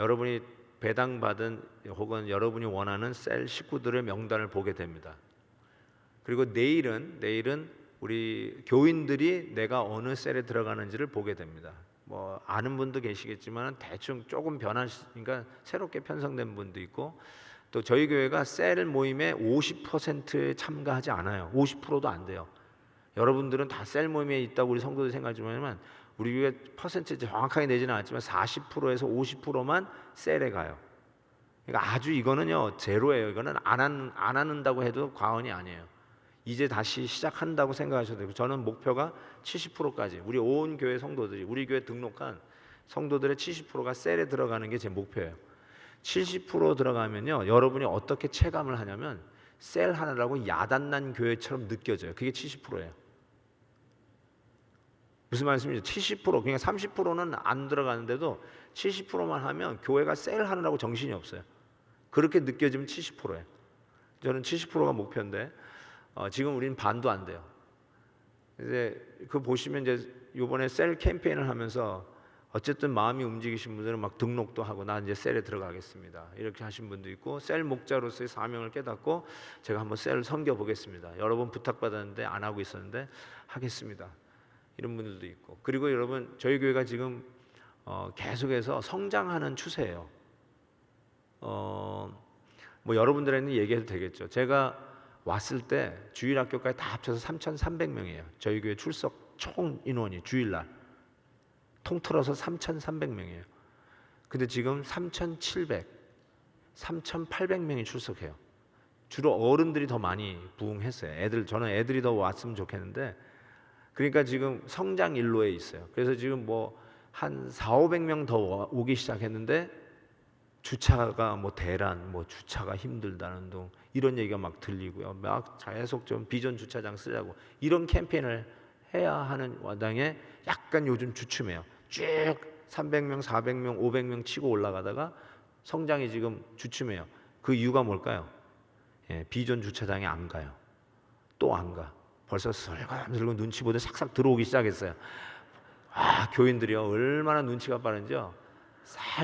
여러분이 배당받은 혹은 여러분이 원하는 셀 식구들의 명단을 보게 됩니다. 그리고 내일은 우리 교인들이 내가 어느 셀에 들어가는지를 보게 됩니다. 뭐 아는 분도 계시겠지만 대충 조금 변하니까 새롭게 편성된 분도 있고, 또 저희 교회가 셀 모임에 50%에 참가하지 않아요. 50%도 안 돼요. 여러분들은 다 셀 모임에 있다고 우리 성도들 생각하지만 우리 교회 퍼센트 정확하게 내지는 않지만 40%에서 50%만 셀에 가요. 그러니까 아주 이거는요 제로예요. 이거는 안 한다고 해도 과언이 아니에요. 이제 다시 시작한다고 생각하셔도 되고, 저는 목표가 70%까지 우리 온 교회 성도들이, 우리 교회 등록한 성도들의 70%가 셀에 들어가는 게 제 목표예요. 70% 들어가면요 여러분이 어떻게 체감을 하냐면 셀 하나라고 야단난 교회처럼 느껴져요. 그게 70%예요. 무슨 말씀이죠? 70% 그러니까 30%는 안 들어가는데도 70%만 하면 교회가 셀 하느라고 정신이 없어요. 그렇게 느껴지면 70%예요. 저는 70%가 목표인데 지금 우리는 반도 안 돼요. 이제 그 보시면 이제 이번에 셀 캠페인을 하면서 어쨌든 마음이 움직이신 분들은 막 등록도 하고 나 이제 셀에 들어가겠습니다 이렇게 하신 분도 있고, 셀 목자로서의 사명을 깨닫고 제가 한번 셀을 섬겨 보겠습니다. 여러 번 부탁받았는데 안 하고 있었는데 하겠습니다 이런 분들도 있고. 그리고 여러분 저희 교회가 지금 계속해서 성장하는 추세예요. 뭐 여러분들에는 얘기해도 되겠죠. 제가 왔을 때 주일학교까지 다 합쳐서 3,300명이에요. 저희 교회 출석 총 인원이 주일날 통틀어서 3,300명이에요. 근데 지금 3,700, 3,800명이 출석해요. 주로 어른들이 더 많이 부흥했어요. 저는 애들이 더 왔으면 좋겠는데, 그러니까 지금 성장 일로에 있어요. 그래서 지금 뭐 한 4,500명 더 오기 시작했는데 주차가 뭐 대란, 뭐 주차가 힘들다는 둥 이런 얘기가 막 들리고요. 막 계속 좀 비전 주차장 쓰자고 이런 캠페인을 해야 하는 와당에 약간 요즘 주춤해요. 쭉 300명, 400명, 500명 치고 올라가다가 성장이 지금 주춤해요. 그 이유가 뭘까요? 비전 주차장에 안 가요. 또 안 가. 벌써 슬금슬금 눈치 보듯 싹싹 들어오기 시작했어요. 교인들이요 얼마나 눈치가 빠른지요.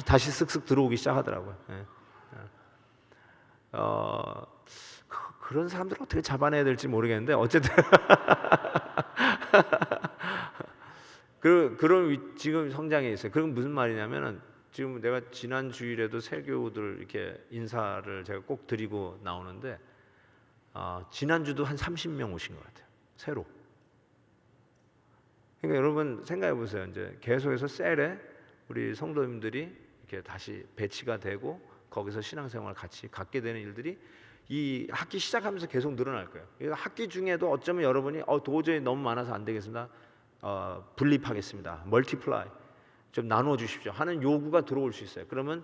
다시 쓱쓱 들어오기 시작하더라고요. 그런 사람들을 어떻게 잡아내야 될지 모르겠는데 어쨌든 그런 지금 성장해 있어요. 그건 무슨 말이냐면은 지금 내가 지난 주일에도 세교우들 이렇게 인사를 제가 꼭 드리고 나오는데 지난주도 한 30명 오신 것 같아요. 새로. 그러니까 여러분 생각해 보세요. 이제 계속해서 셀에 우리 성도님들이 이렇게 다시 배치가 되고 거기서 신앙생활을 같이 갖게 되는 일들이 이 학기 시작하면서 계속 늘어날 거예요. 학기 중에도 어쩌면 여러분이 도저히 너무 많아서 안 되겠습니다. 분립하겠습니다. 멀티플라이 좀 나누어 주십시오 하는 요구가 들어올 수 있어요. 그러면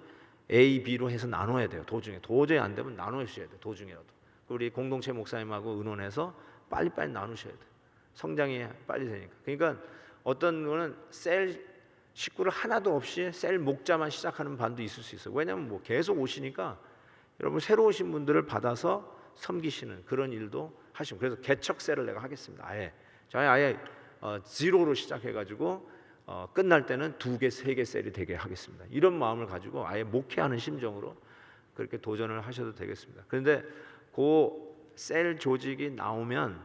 A, B로 해서 나눠야 돼요. 도저히 안 되면 나눠 주셔야 돼요. 도중에라도. 우리 공동체 목사님하고 의논해서 빨리빨리 나누셔야 돼요. 성장이 빨리 되니까. 그러니까 어떤 거는 셀 식구를 하나도 없이 셀 목자만 시작하는 반도 있을 수 있어요. 왜냐하면 뭐 계속 오시니까 여러분 새로 오신 분들을 받아서 섬기시는 그런 일도 하시고, 그래서 개척 셀을 내가 하겠습니다. 아예 제로로 시작해가지고 끝날 때는 2개, 3개 셀이 되게 하겠습니다. 이런 마음을 가지고 아예 목회하는 심정으로 그렇게 도전을 하셔도 되겠습니다. 그런데 그 셀 조직이 나오면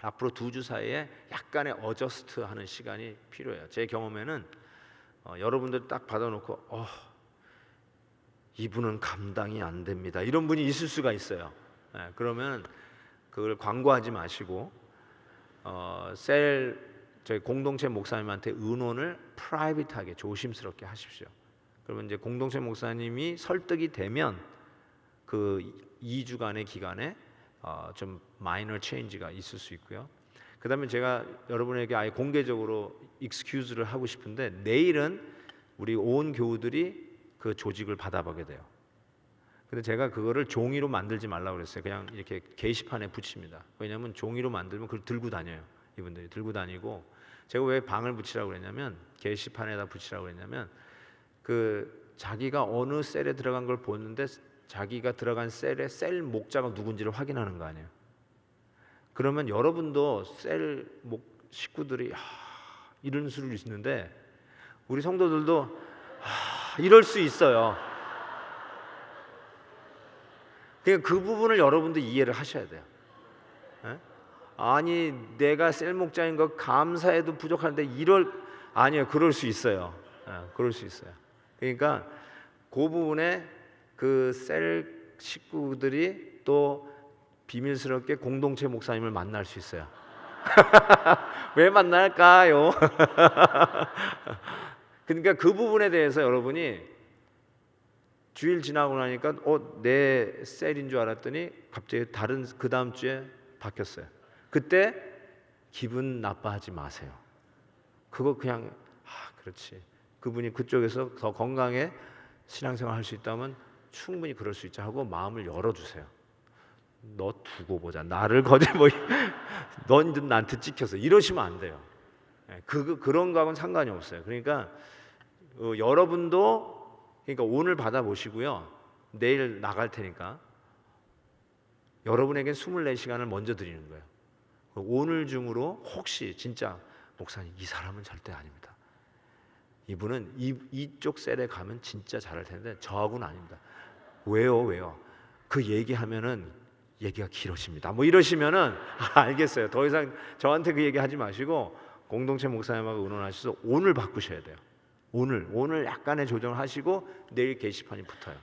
앞으로 2주 사이에 약간의 어저스트하는 시간이 필요해요. 제 경험에는 여러분들 딱 받아놓고 이분은 감당이 안 됩니다 이런 분이 있을 수가 있어요. 그러면 그걸 광고하지 마시고 저희 공동체 목사님한테 의논을 프라이빗하게 조심스럽게 하십시오. 그러면 이제 공동체 목사님이 설득이 되면 그 2주간의 기간에 좀 마이너 체인지가 있을 수 있고요. 그 다음에 제가 여러분에게 아예 공개적으로 익스큐즈를 하고 싶은데, 내일은 우리 온 교우들이 그 조직을 받아보게 돼요. 근데 제가 그거를 종이로 만들지 말라고 그랬어요. 그냥 이렇게 게시판에 붙입니다. 왜냐하면 종이로 만들면 그걸 들고 다녀요. 이분들이 들고 다니고, 제가 왜 방을 붙이라고 그랬냐면, 게시판에다 붙이라고 그랬냐면, 그 자기가 어느 셀에 들어간 걸 보는데 자기가 들어간 셀의 셀 목자가 누군지를 확인하는 거 아니에요. 그러면 여러분도 셀 식구들이 이런 수를 있는데, 우리 성도들도 이럴 수 있어요. 그러니까 그 부분을 여러분도 이해를 하셔야 돼요. 예? 아니 내가 셀 목자인 거 감사해도 부족한데 아니에요. 그럴 수 있어요. 그럴 수 있어요. 그러니까 그 부분에 그 셀 식구들이 또 비밀스럽게 공동체 목사님을 만날 수 있어요. 왜 만날까요? 그러니까 그 부분에 대해서 여러분이 주일 지나고 나니까 내 셀인 줄 알았더니 갑자기 다른 그 다음 주에 바뀌었어요. 그때 기분 나빠하지 마세요. 그거 그냥 그렇지. 그분이 그쪽에서 더 건강해 신앙생활 할 수 있다면 충분히 그럴 수 있지 하고 마음을 열어주세요. 너 두고 보자. 나를 넌 나한테 찍혀서 이러시면 안 돼요. 그런 거하고는 상관이 없어요. 그러니까 여러분도 그러니까 오늘 받아보시고요. 내일 나갈 테니까 여러분에게 24시간을 먼저 드리는 거예요. 오늘 중으로 혹시 진짜 목사님 이 사람은 절대 아닙니다. 이분은 이쪽 셀에 가면 진짜 잘할 텐데 저하고는 아닙니다. 왜요? 그 얘기하면은 얘기가 길어집니다. 뭐 이러시면은 알겠어요. 더 이상 저한테 그 얘기 하지 마시고 공동체 목사님하고 의논하셔서 오늘 바꾸셔야 돼요. 오늘 약간의 조정을 하시고 내일 게시판이 붙어요.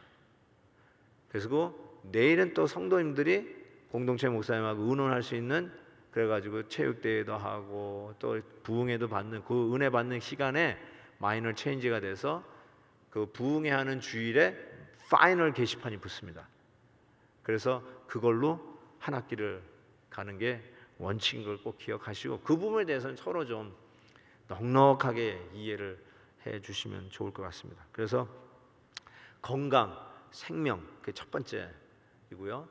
그래서 내일은 또 성도님들이 공동체 목사님하고 의논할 수 있는, 그래가지고 체육대회도 하고 또 부흥회도 받는 그 은혜 받는 시간에 마이너 체인지가 돼서 그 부흥회하는 주일에 파이널 게시판이 붙습니다. 그래서 그걸로 한 학기를 가는 게 원칙인 걸 꼭 기억하시고 그 부분에 대해서는 서로 좀 넉넉하게 이해를 해 주시면 좋을 것 같습니다. 그래서 건강, 생명 그게 첫 번째이고요.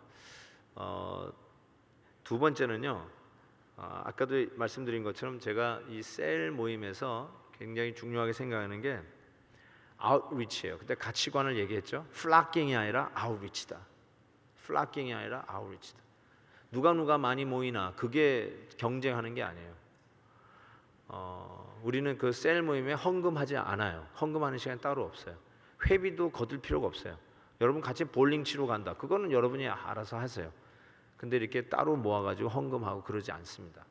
두 번째는요. 아까도 말씀드린 것처럼 제가 이 셀 모임에서 굉장히 중요하게 생각하는 게 아웃리치예요. 그때 가치관을 얘기했죠. 플락킹이 아니라 아웃리치다. 플락킹이 아니라 아웃리치다. 누가 많이 모이나 그게 경쟁하는 게 아니에요. 우리는 그 셀 모임에 헌금하지 않아요. 헌금하는 시간 따로 없어요. 회비도 거둘 필요가 없어요. 여러분 같이 볼링 치러 간다. 그거는 여러분이 알아서 하세요. 근데 이렇게 따로 모아가지고 헌금하고 그러지 않습니다.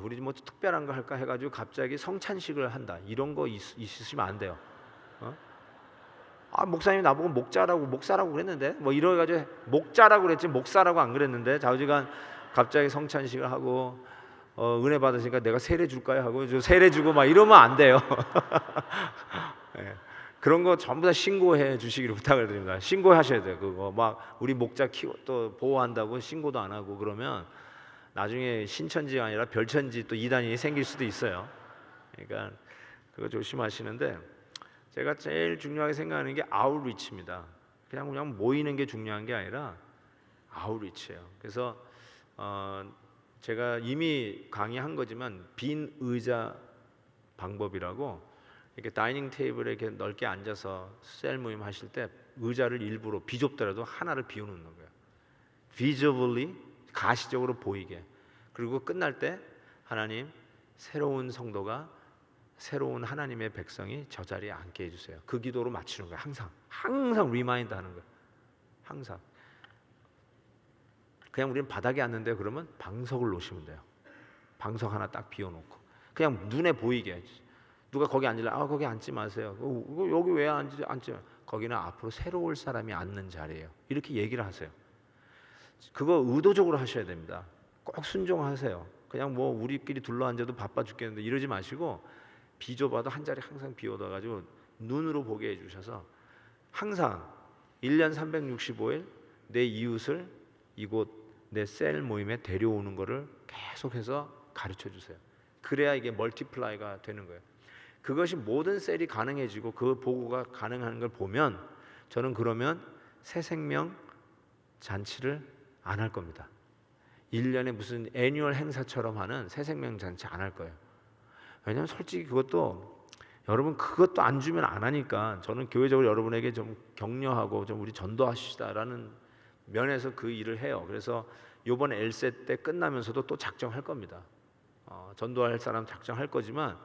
우리 뭐 특별한 거 할까 해가지고 갑자기 성찬식을 한다. 이런 거 있으시면 안 돼요. 목사님이 나보고 목사라고 그랬는데 뭐 이래가지고 목자라고 그랬지 목사라고 안 그랬는데 좌우지간 갑자기 성찬식을 하고 은혜 받으시니까 내가 세례 줄까요 하고 세례 주고 막 이러면 안 돼요. 네. 그런 거 전부 다 신고해 주시기를 부탁을 드립니다. 신고하셔야 돼요. 그거 막 우리 목자 또 보호한다고 신고도 안 하고 그러면 나중에 신천지가 아니라 별천지 또 이단이 생길 수도 있어요. 그러니까 그거 조심하시는데 제가 제일 중요하게 생각하는 게 아웃리치입니다. 그냥 모이는 게 중요한 게 아니라 아웃리치예요. 그래서 제가 이미 강의한 거지만 빈 의자 방법이라고 이렇게 다이닝 테이블에 이렇게 넓게 앉아서 셀 모임 하실 때 의자를 일부러 비좁더라도 하나를 비워놓는 거예요. visibly 가시적으로 보이게. 그리고 끝날 때 하나님 새로운 성도가 새로운 하나님의 백성이 저 자리에 앉게 해주세요. 그 기도로 마치는 거예요. 항상 리마인드 하는 거예요. 항상. 그냥 우리는 바닥에 앉는데 그러면 방석을 놓으시면 돼요. 방석 하나 딱 비워놓고 그냥 눈에 보이게. 누가 거기 앉으려 거기 앉지 마세요. 여기 왜 앉지? 거기는 앞으로 새로 올 사람이 앉는 자리예요. 이렇게 얘기를 하세요. 그거 의도적으로 하셔야 됩니다. 꼭 순종하세요. 그냥 뭐 우리끼리 둘러앉아도 바빠 죽겠는데 이러지 마시고 비좁아도 한 자리 항상 비워둬가지고 눈으로 보게 해주셔서 항상 1년 365일 내 이웃을 이곳 내 셀 모임에 데려오는 거를 계속해서 가르쳐 주세요. 그래야 이게 멀티플라이가 되는 거예요. 그것이 모든 셀이 가능해지고 그 보고가 가능한 걸 보면 저는 그러면 새 생명 잔치를 안 할 겁니다. 1년에 무슨 애뉴얼 행사처럼 하는 새 생명 잔치 안 할 거예요. 왜냐하면 솔직히 그것도 여러분 그것도 안 주면 안 하니까 저는 교회적으로 여러분에게 좀 격려하고 좀 우리 전도하시다라는 면에서 그 일을 해요. 그래서 이번 엘세 때 끝나면서도 또 작정할 겁니다. 전도할 사람 작정할 거지만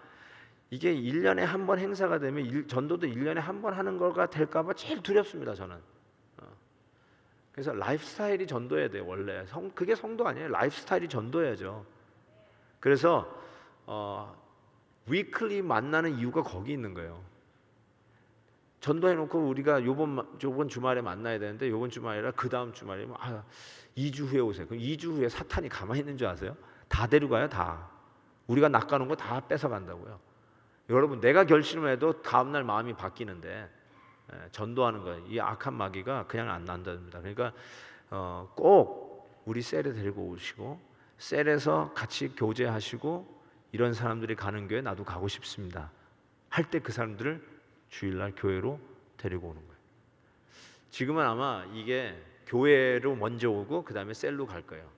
이게 1년에 한 번 행사가 되면 전도도 1년에 한 번 하는 거가 될까 봐 제일 두렵습니다. 저는. 그래서 라이프 스타일이 전도해야 돼요. 원래 그게 성도 아니에요. 라이프 스타일이 전도해야죠. 그래서 위클리 만나는 이유가 거기 있는 거예요. 전도해놓고 우리가 요번 주말에 만나야 되는데 요번 주말이라 그 다음 주말이면 2주 후에 오세요. 그럼 2주 후에 사탄이 가만히 있는 줄 아세요? 다 데려가요. 다. 우리가 낚아놓은 거 다 뺏어간다고요. 여러분 내가 결심을 해도 다음날 마음이 바뀌는데 전도하는 거예요. 이 악한 마귀가 그냥 안 난답니다. 그러니까 꼭 우리 셀에 데리고 오시고 셀에서 같이 교제하시고 이런 사람들이 가는 교회 나도 가고 싶습니다 할 때 그 사람들을 주일날 교회로 데리고 오는 거예요. 지금은 아마 이게 교회로 먼저 오고 그 다음에 셀로 갈 거예요.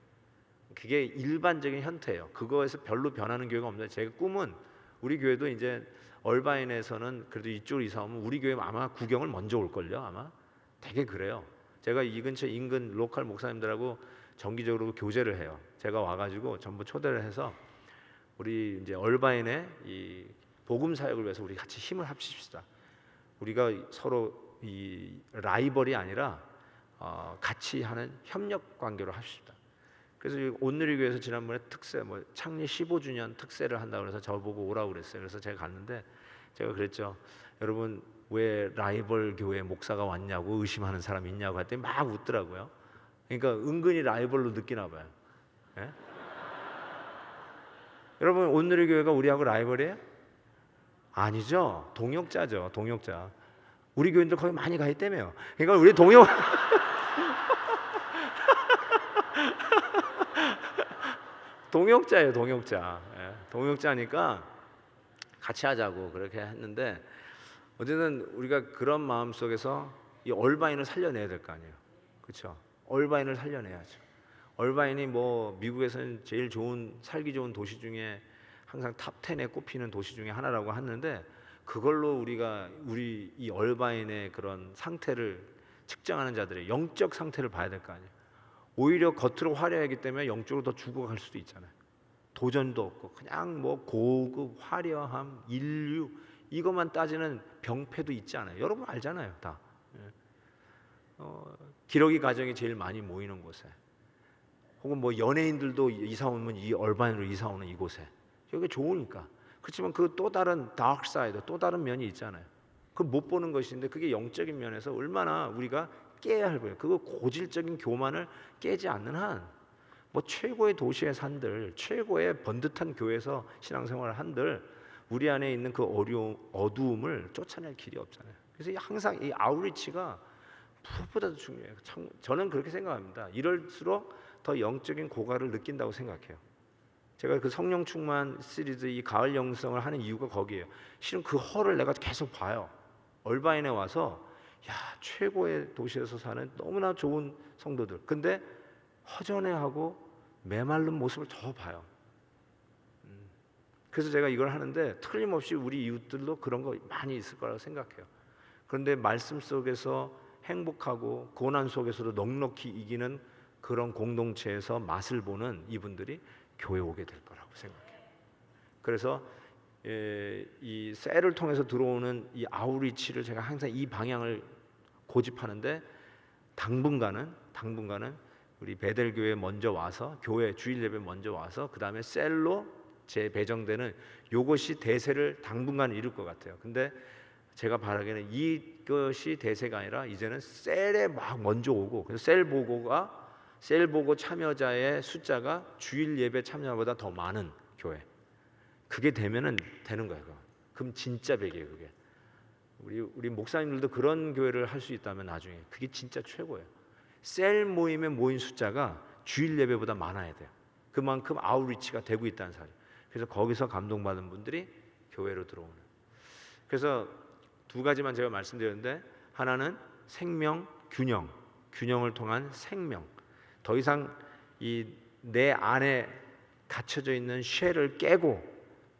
그게 일반적인 형태예요. 그거에서 별로 변하는 교회가 없는데 제 꿈은 우리 교회도 이제 얼바인에서는 그래도 이쪽으로 이사 오면 우리 교회 아마 구경을 먼저 올걸요. 아마 되게 그래요. 제가 이 근처 인근 로컬 목사님들하고 정기적으로 교제를 해요. 제가 와가지고 전부 초대를 해서 우리 이제 얼바인의 이 복음 사역을 위해서 우리 같이 힘을 합칩시다. 우리가 서로 이 라이벌이 아니라 같이 하는 협력 관계로 합시다. 그래서 온누리교회에서 지난번에 특세 창립 15주년 특세를 한다고 해서 저보고 오라고 그랬어요. 그래서 제가 갔는데 제가 그랬죠. 여러분 왜 라이벌 교회 목사가 왔냐고 의심하는 사람이 있냐고 했더니 막 웃더라고요. 그러니까 은근히 라이벌로 느끼나 봐요. 예? 여러분 온누리교회가 우리하고 라이벌이에요? 아니죠. 동역자죠. 동역자. 우리 교인들 거기 많이 가 있다며요. 그러니까 우리 동역자예요. 동역자. 예, 동역자니까 같이 하자고 그렇게 했는데 어쨌든 우리가 그런 마음 속에서 이 얼바인을 살려내야 될 거 아니에요. 그렇죠? 얼바인을 살려내야죠. 얼바인이 뭐 미국에서는 제일 좋은 살기 좋은 도시 중에 항상 탑 10에 꼽히는 도시 중에 하나라고 하는데 그걸로 우리 이 얼바인의 그런 상태를 측정하는 자들의 영적 상태를 봐야 될 거 아니에요. 오히려 겉으로 화려하기 때문에 영적으로 더 죽어갈 수도 있잖아요. 도전도 없고 그냥 뭐 고급 화려함, 인류 이것만 따지는 병폐도 있지 않아요. 여러분 알잖아요, 다. 기러기 가정이 제일 많이 모이는 곳에, 혹은 뭐 연예인들도 이사 오면 이 얼바인으로 이사 오는 이곳에 여기가 좋으니까. 그렇지만 그 또 다른 다크 사이드, 또 다른 면이 있잖아요. 그걸 못 보는 것인데 그게 영적인 면에서 얼마나 우리가 깨야 할 거예요. 그거 고질적인 교만을 깨지 않는 한 뭐 최고의 도시에 산들, 최고의 번듯한 교회에서 신앙생활을 한들 우리 안에 있는 그 어두움을 쫓아낼 길이 없잖아요. 그래서 항상 이 아웃리치가 무엇보다도 중요해요. 저는 그렇게 생각합니다. 이럴수록 더 영적인 고갈을 느낀다고 생각해요. 제가 그 성령 충만 시리즈 이 가을 영성을 하는 이유가 거기에요. 실은 그 헐을 내가 계속 봐요. 얼바인에 와서 최고의 도시에서 사는 너무나 좋은 성도들, 근데 허전해하고 메마른 모습을 더 봐요. 그래서 제가 이걸 하는데 틀림없이 우리 이웃들도 그런 거 많이 있을 거라고 생각해요. 그런데 말씀 속에서 행복하고 고난 속에서도 넉넉히 이기는 그런 공동체에서 맛을 보는 이분들이 교회 오게 될 거라고 생각해요. 그래서 이 셀을 통해서 들어오는 이 아우리치를 제가 항상 이 방향을 고집하는데 당분간은 우리 베델교회 먼저 와서 교회 주일 예배 먼저 와서 그 다음에 셀로 재배정되는 요것이 대세를 당분간 이룰 것 같아요. 근데 제가 바라기는 이것이 대세가 아니라 이제는 셀에 막 먼저 오고, 그래서 셀 보고 참여자의 숫자가 주일 예배 참여보다 더 많은 교회, 그게 되면은 되는 거예요. 그럼 진짜 백이에요. 그게 우리 목사님들도 그런 교회를 할 수 있다면 나중에 그게 진짜 최고예요. 셀 모임에 모인 숫자가 주일 예배보다 많아야 돼요. 그만큼 아웃리치가 되고 있다는 사실. 그래서 거기서 감동받은 분들이 교회로 들어오는. 그래서 두 가지만 제가 말씀드렸는데, 하나는 생명 균형을 통한 생명. 더 이상 이 내 안에 갇혀져 있는 쉘을 깨고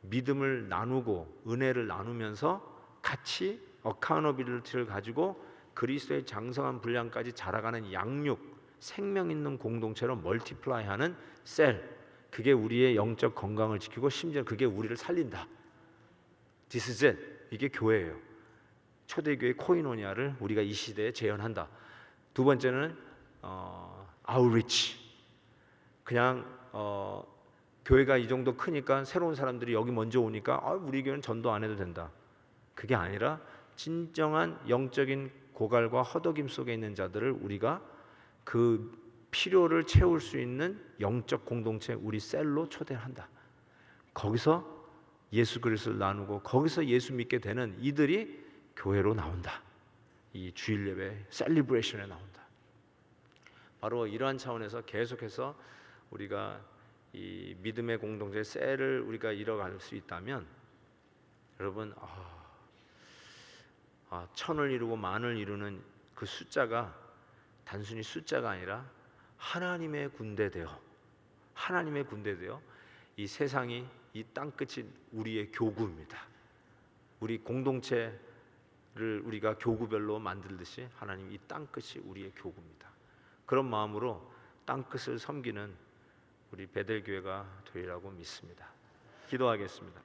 믿음을 나누고 은혜를 나누면서 같이 어카우너빌리티를 가지고 그리스도의 장성한 분량까지 자라가는 양육, 생명 있는 공동체로 멀티플라이하는 셀. 그게 우리의 영적 건강을 지키고 심지어 그게 우리를 살린다. This is it. 이게 교회예요. 초대교회 코이노니아를 우리가 이 시대에 재현한다. 두 번째는 아우리치. 그냥 교회가 이 정도 크니까 새로운 사람들이 여기 먼저 오니까 우리 교회는 전도 안 해도 된다. 그게 아니라 진정한 영적인 고갈과 허덕임 속에 있는 자들을 우리가 그 필요를 채울 수 있는 영적 공동체 우리 셀로 초대한다. 거기서 예수 그리스도를 나누고 거기서 예수 믿게 되는 이들이 교회로 나온다. 이 주일 예배 셀리브레이션에 나온다. 바로 이러한 차원에서 계속해서 우리가 이 믿음의 공동체 셀을 우리가 이뤄갈 수 있다면 여러분 천을 이루고 만을 이루는 그 숫자가 단순히 숫자가 아니라 하나님의 군대 되어 이 세상이 이 땅끝이 우리의 교구입니다. 우리 공동체를 우리가 교구별로 만들듯이 하나님 이 땅끝이 우리의 교구입니다. 그런 마음으로 땅끝을 섬기는 우리 베델교회가 되리라고 믿습니다. 기도하겠습니다.